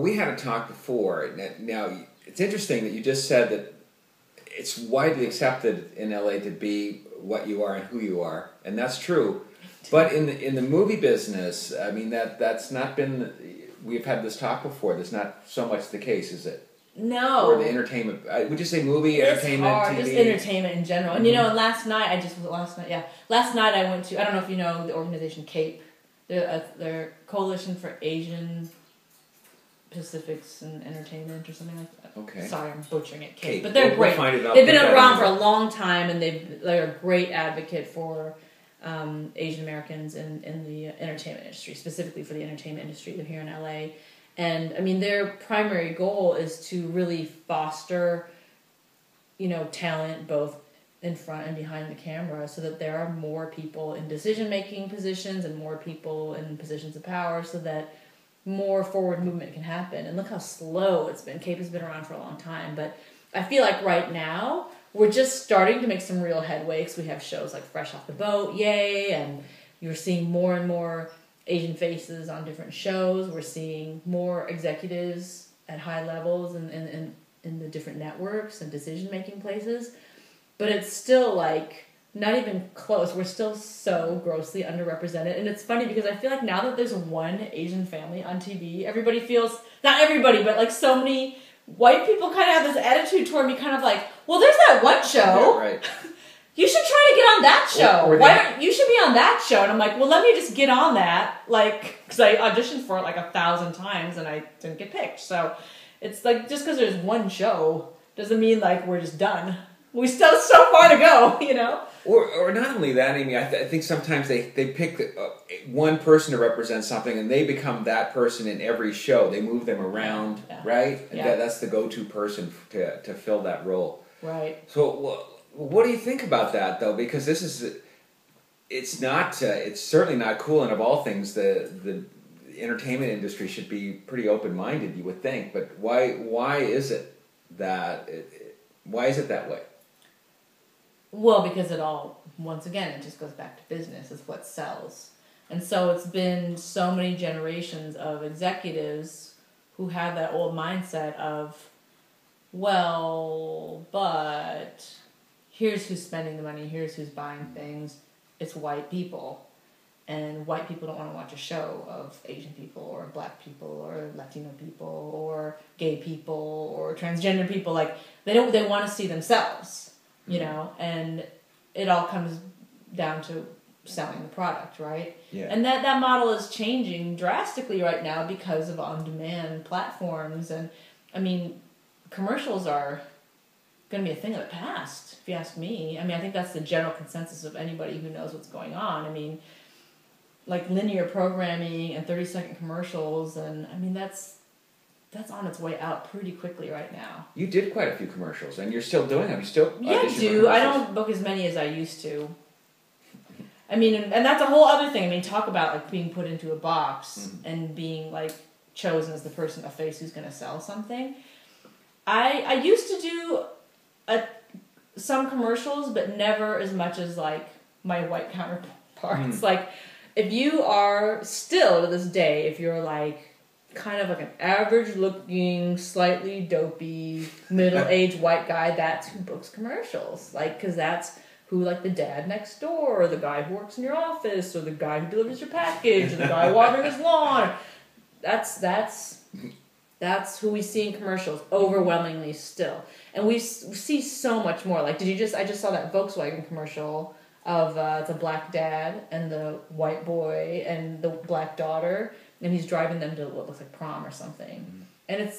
we had a talk before. Now, it's interesting that you just said that it's widely accepted in LA to be what you are and who you are, and that's true. But in the movie business, I mean, that's not been... We've had this talk before. That's not so much the case, is it? No. Or the entertainment... Would you say movie, entertainment, hard, TV? just entertainment in general. And, last night I went to... I don't know if you know the organization CAPE. They're Coalition for Asian Pacifics and Entertainment or something like that. Okay. Sorry, I'm butchering it, CAPE. But they're great. We'll find it out. They've been around for a long time, and they're a great advocate for Asian Americans in the entertainment industry, specifically for the entertainment industry. They're here in LA. And, I mean, their primary goal is to really foster, talent both in front and behind the camera so that there are more people in decision-making positions and more people in positions of power so that more forward movement can happen. And look how slow it's been. CAPE has been around for a long time. But I feel like right now we're just starting to make some real headway because we have shows like Fresh Off the Boat, yay, and you're seeing more and more Asian faces on different shows. We're seeing more executives at high levels in the different networks and decision-making places. But it's still, not even close. We're still so grossly underrepresented. And it's funny because I feel like now that there's one Asian family on TV, everybody feels... Not everybody, but, so many white people kind of have this attitude toward me, kind of well, there's that one show. Yeah, right. You should try to get on that show. You should be on that show. And I'm like, well, let me just get on that. Because I auditioned for it 1,000 times and I didn't get picked. So it's just because there's one show doesn't mean we're just done. We still have so far to go, Or not only that, Amy, I think sometimes they pick one person to represent something and they become that person in every show. They move them around, right? Yeah. That's the go-to person to fill that role. Right. So what do you think about that, though? Because it's certainly not cool, and of all things, the entertainment industry should be pretty open-minded, you would think. But why is it that way? Well, because once again, it just goes back to business. It's what sells. And so it's been so many generations of executives who have that old mindset of, well, but here's who's spending the money, here's who's buying things. It's white people. And white people don't want to watch a show of Asian people or black people or Latino people or gay people or transgender people. They want to see themselves. And it all comes down to selling the product, right? Yeah. And that model is changing drastically right now because of on-demand platforms. And, I mean, commercials are going to be a thing of the past, if you ask me. I mean, I think that's the general consensus of anybody who knows what's going on. I mean, linear programming and 30-second commercials, and, I mean, that's on its way out pretty quickly right now. You did quite a few commercials, and you're still doing them. You still I do. I don't book as many as I used to. I mean, and that's a whole other thing. I mean, talk about being put into a box and being chosen as the person, a face who's going to sell something. I used to do some commercials, but never as much as my white counterparts. If you are still to this day, if you're kind of an average-looking, slightly dopey, middle-aged white guy, that's who books commercials. Because that's who, the dad next door, or the guy who works in your office, or the guy who delivers your package, or the guy watering his lawn. That's who we see in commercials, overwhelmingly still. And we see so much more. I just saw that Volkswagen commercial of it's a black dad and the white boy and the black daughter, and he's driving them to what looks like prom or something. And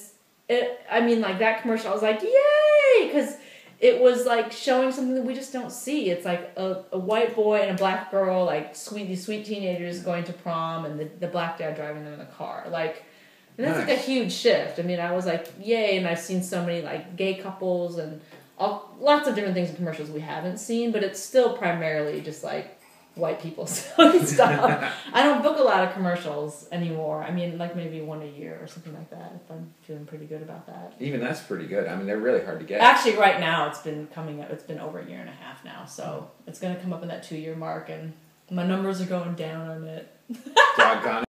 that commercial, I was like, yay! Because it was showing something that we just don't see. It's a white boy and a black girl, these sweet teenagers going to prom, and the black dad driving them in the car. And that's a huge shift. I mean, I was yay! And I've seen so many gay couples and lots of different things in commercials we haven't seen, but it's still primarily just white people selling stuff. I don't book a lot of commercials anymore. I mean, maybe one a year or something like that, if I'm feeling pretty good about that. Even that's pretty good. I mean, they're really hard to get. Actually, right now, it's been coming up. It's been over a year and a half now, so it's going to come up in that 2-year mark, and my numbers are going down on it. Doggone